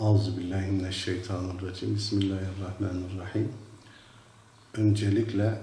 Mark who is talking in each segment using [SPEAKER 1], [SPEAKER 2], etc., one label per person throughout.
[SPEAKER 1] Euzubillahimineşşeytanirracim. Bismillahirrahmanirrahim. Öncelikle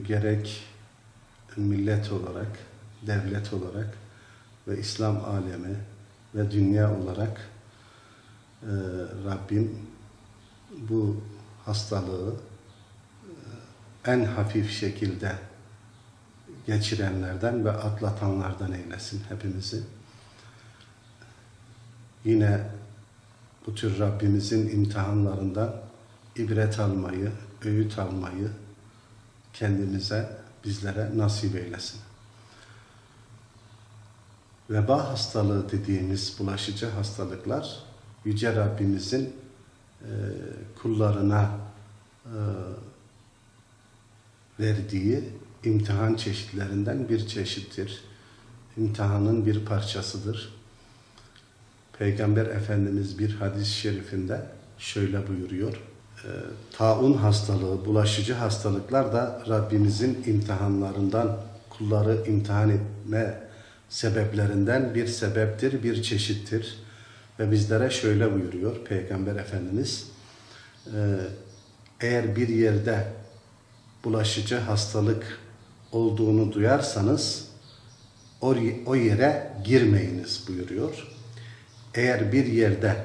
[SPEAKER 1] gerek millet olarak, devlet olarak ve İslam alemi ve dünya olarak Rabbim bu hastalığı en hafif şekilde geçirenlerden ve atlatanlardan eylesin hepimizi. Yine bu tür Rabbimizin imtihanlarından ibret almayı, öğüt almayı kendimize, bizlere nasip eylesin. Veba hastalığı dediğimiz bulaşıcı hastalıklar, Yüce Rabbimizin kullarına verdiği imtihan çeşitlerinden bir çeşittir. İmtihanın bir parçasıdır. Peygamber Efendimiz bir hadis-i şerifinde şöyle buyuruyor. Taun hastalığı, bulaşıcı hastalıklar da Rabbimizin imtihanlarından, kulları imtihan etme sebeplerinden bir sebeptir, bir çeşittir. Ve bizlere şöyle buyuruyor Peygamber Efendimiz. Eğer bir yerde bulaşıcı hastalık olduğunu duyarsanız o yere girmeyiniz buyuruyor. Eğer bir yerde,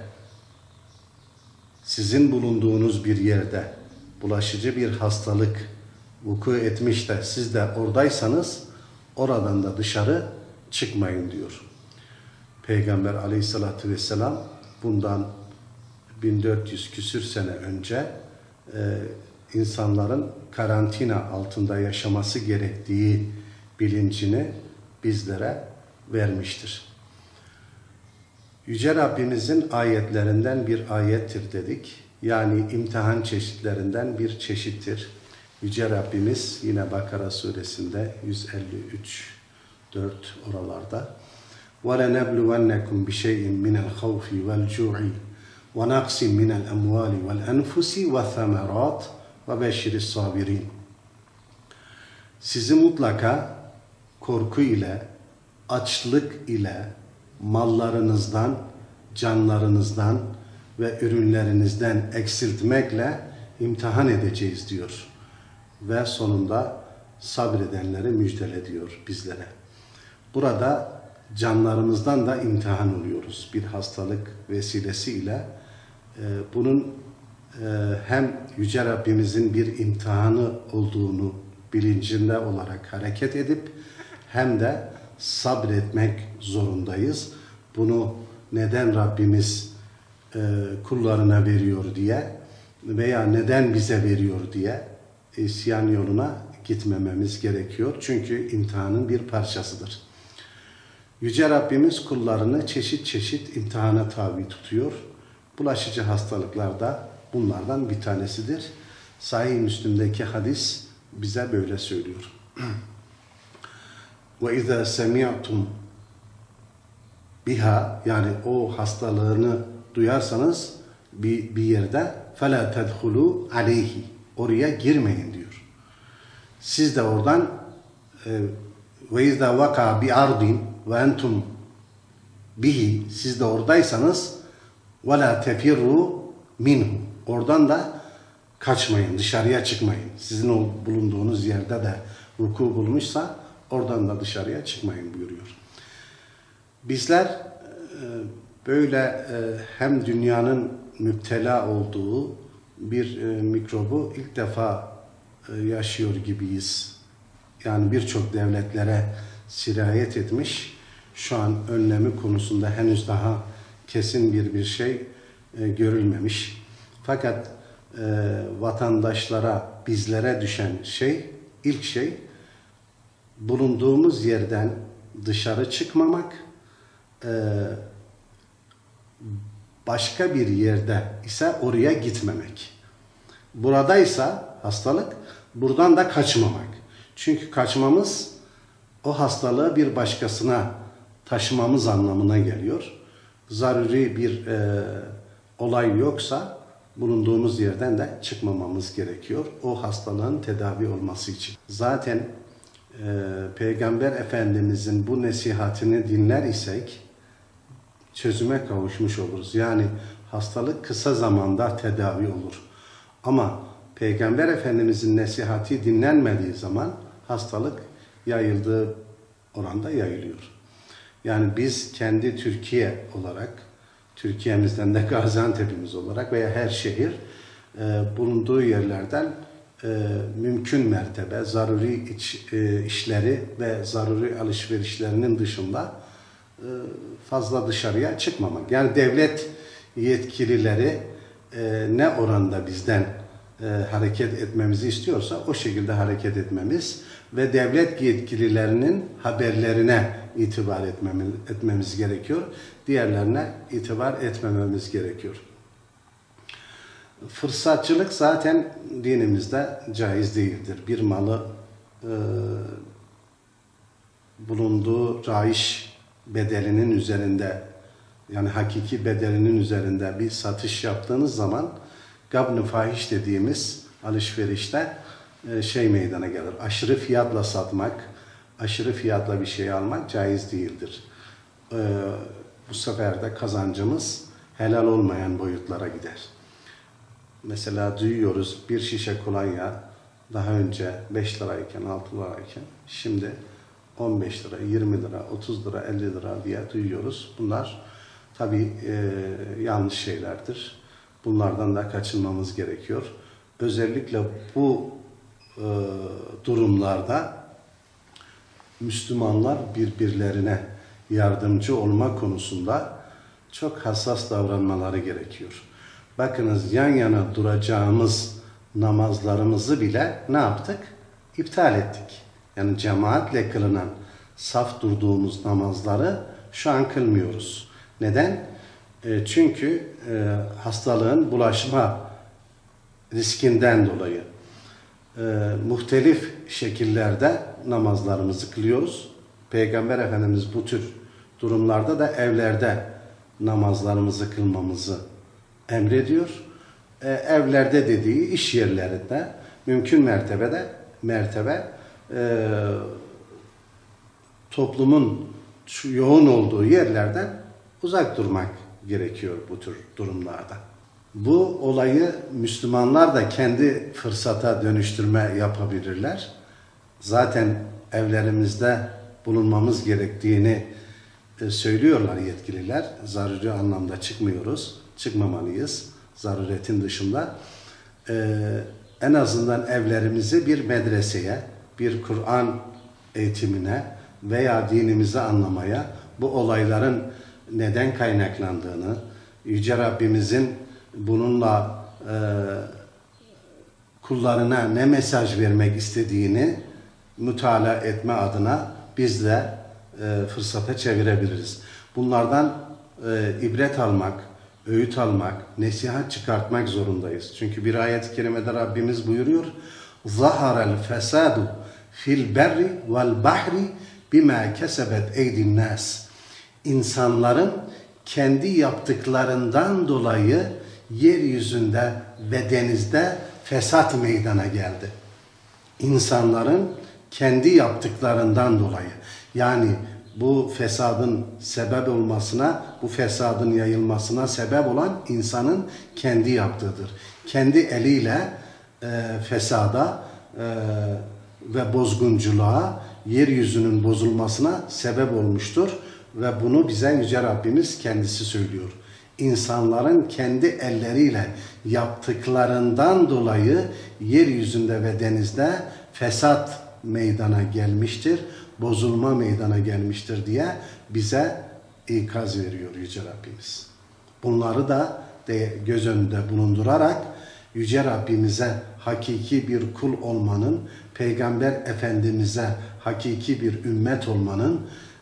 [SPEAKER 1] sizin bulunduğunuz bir yerde bulaşıcı bir hastalık vuku etmiş de siz de oradaysanız oradan da dışarı çıkmayın diyor. Peygamber Aleyhisselatü Vesselam bundan 1400 küsür sene önce insanların karantina altında yaşaması gerektiği bilincini bizlere vermiştir. Yüce Rabbimizin ayetlerinden bir ayettir dedik. Yani imtihan çeşitlerinden bir çeşittir. Yüce Rabbimiz yine Bakara suresinde 153-4 oralarda وَلَنَبْلُوَنَّكُمْ بِشَيْءٍ مِنَ الْخَوْفِ وَالْجُوعِ وَنَقْصٍ مِنَ الْأَمْوَالِ وَالْأَنْفُسِ وَالثَّمَرَاتِ وَبَشِّرِ الصَّابِرِينَ. Sizi mutlaka korku ile, açlık ile, mallarınızdan, canlarınızdan ve ürünlerinizden eksiltmekle imtihan edeceğiz diyor. Ve sonunda sabredenleri müjdele diyor bizlere. Burada canlarımızdan da imtihan oluyoruz bir hastalık vesilesiyle. Bunun hem Yüce Rabbimizin bir imtihanı olduğunu bilincinde olarak hareket edip hem de sabretmek zorundayız. Bunu neden Rabbimiz kullarına veriyor diye veya neden bize veriyor diye isyan yoluna gitmememiz gerekiyor. Çünkü imtihanın bir parçasıdır. Yüce Rabbimiz kullarını çeşit çeşit imtihana tabi tutuyor. Bulaşıcı hastalıklar da bunlardan bir tanesidir. Sahih Müslim'deki hadis bize böyle söylüyor. وَاِذَا سَمِعْتُمْ biha, yani o hastalığını duyarsanız bir yerde فَلَا تَدْخُلُوا عَلَيْهِ, oraya girmeyin diyor. Siz de oradan وَاِذَا وَقَى بِعَرْضٍ وَاَنْتُمْ bihi, siz de oradaysanız وَلَا تَفِرُّوا minhu, oradan da kaçmayın, dışarıya çıkmayın. Sizin o bulunduğunuz yerde de vuku bulmuşsa oradan da dışarıya çıkmayın buyuruyor. Bizler böyle hem dünyanın müptela olduğu bir mikrobu ilk defa yaşıyor gibiyiz. Yani birçok devletlere sirayet etmiş. Şu an önlemi konusunda henüz daha kesin bir şey görülmemiş. Fakat vatandaşlara, bizlere düşen ilk şey bulunduğumuz yerden dışarı çıkmamak, başka bir yerde ise oraya gitmemek. Buradaysa hastalık, buradan da kaçmamak. Çünkü kaçmamız o hastalığı bir başkasına taşımamız anlamına geliyor. Zaruri bir olay yoksa bulunduğumuz yerden de çıkmamamız gerekiyor. O hastalığın tedavi olması için. Zaten Peygamber Efendimizin bu nasihatini dinler isek çözüme kavuşmuş oluruz. Yani hastalık kısa zamanda tedavi olur. Ama Peygamber Efendimizin nesihati dinlenmediği zaman hastalık yayıldığı oranda yayılıyor. Yani biz kendi Türkiye olarak, Türkiye'mizden de Gaziantep'imiz olarak veya her şehir bulunduğu yerlerden mümkün mertebe zaruri işleri ve zaruri alışverişlerinin dışında fazla dışarıya çıkmamak. Yani devlet yetkilileri ne oranda bizden hareket etmemizi istiyorsa o şekilde hareket etmemiz ve devlet yetkililerinin haberlerine itibar etmemiz gerekiyor. Diğerlerine itibar etmememiz gerekiyor. Fırsatçılık zaten dinimizde caiz değildir. Bir malı bulunduğu raiş bedelinin üzerinde, yani hakiki bedelinin üzerinde bir satış yaptığınız zaman gabn-ı fahiş dediğimiz alışverişte meydana gelir. Aşırı fiyatla satmak, aşırı fiyatla bir şey almak caiz değildir. Bu sefer de kazancımız helal olmayan boyutlara gider. Mesela duyuyoruz, bir şişe kolonya daha önce 5 lirayken, 6 lirayken şimdi 15 lira, 20 lira, 30 lira, 50 lira diye duyuyoruz. Bunlar tabii yanlış şeylerdir. Bunlardan da kaçınmamız gerekiyor. Özellikle bu durumlarda Müslümanlar birbirlerine yardımcı olma konusunda çok hassas davranmaları gerekiyor. Bakınız, yan yana duracağımız namazlarımızı bile ne yaptık? İptal ettik. Yani cemaatle kılınan saf durduğumuz namazları şu an kılmıyoruz. Neden? Çünkü hastalığın bulaşma riskinden dolayı muhtelif şekillerde namazlarımızı kılıyoruz. Peygamber Efendimiz bu tür durumlarda da evlerde namazlarımızı kılmamızı emrediyor. Evlerde dediği iş yerlerinde mümkün mertebe toplumun yoğun olduğu yerlerden uzak durmak gerekiyor bu tür durumlarda. Bu olayı Müslümanlar da kendi fırsata dönüştürme yapabilirler. Zaten evlerimizde bulunmamız gerektiğini söylüyorlar yetkililer. Zaruri anlamda çıkmamalıyız zaruretin dışında. En azından evlerimizi bir medreseye, bir Kur'an eğitimine veya dinimizi anlamaya, bu olayların neden kaynaklandığını, Yüce Rabbimizin bununla kullarına ne mesaj vermek istediğini mütalaa etme adına biz de fırsata çevirebiliriz. Bunlardan ibret almak, öğüt almak, nesihat çıkartmak zorundayız. Çünkü bir ayet-i kerimede Rabbimiz buyuruyor: "Zahara'l fesadu fil berri vel bahri bima kesebet eydin nas." İnsanların kendi yaptıklarından dolayı yeryüzünde ve denizde fesat meydana geldi. İnsanların kendi yaptıklarından dolayı. Yani bu fesadın sebep olmasına, bu fesadın yayılmasına sebep olan insanın kendi yaptığıdır. Kendi eliyle fesada ve bozgunculuğa, yeryüzünün bozulmasına sebep olmuştur. Ve bunu bize Yüce Rabbimiz kendisi söylüyor. İnsanların kendi elleriyle yaptıklarından dolayı yeryüzünde ve denizde fesat meydana gelmiştir, bozulma meydana gelmiştir diye bize ikaz veriyor Yüce Rabbimiz. Bunları da göz önünde bulundurarak Yüce Rabbimize hakiki bir kul olmanın, Peygamber Efendimiz'e hakiki bir ümmet olmanın,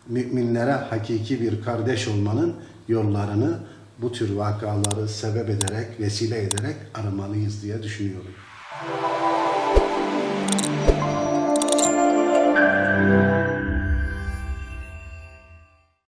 [SPEAKER 1] müminlere hakiki bir kardeş olmanın yollarını bu tür vakaları sebep ederek, vesile ederek aramalıyız diye düşünüyorum.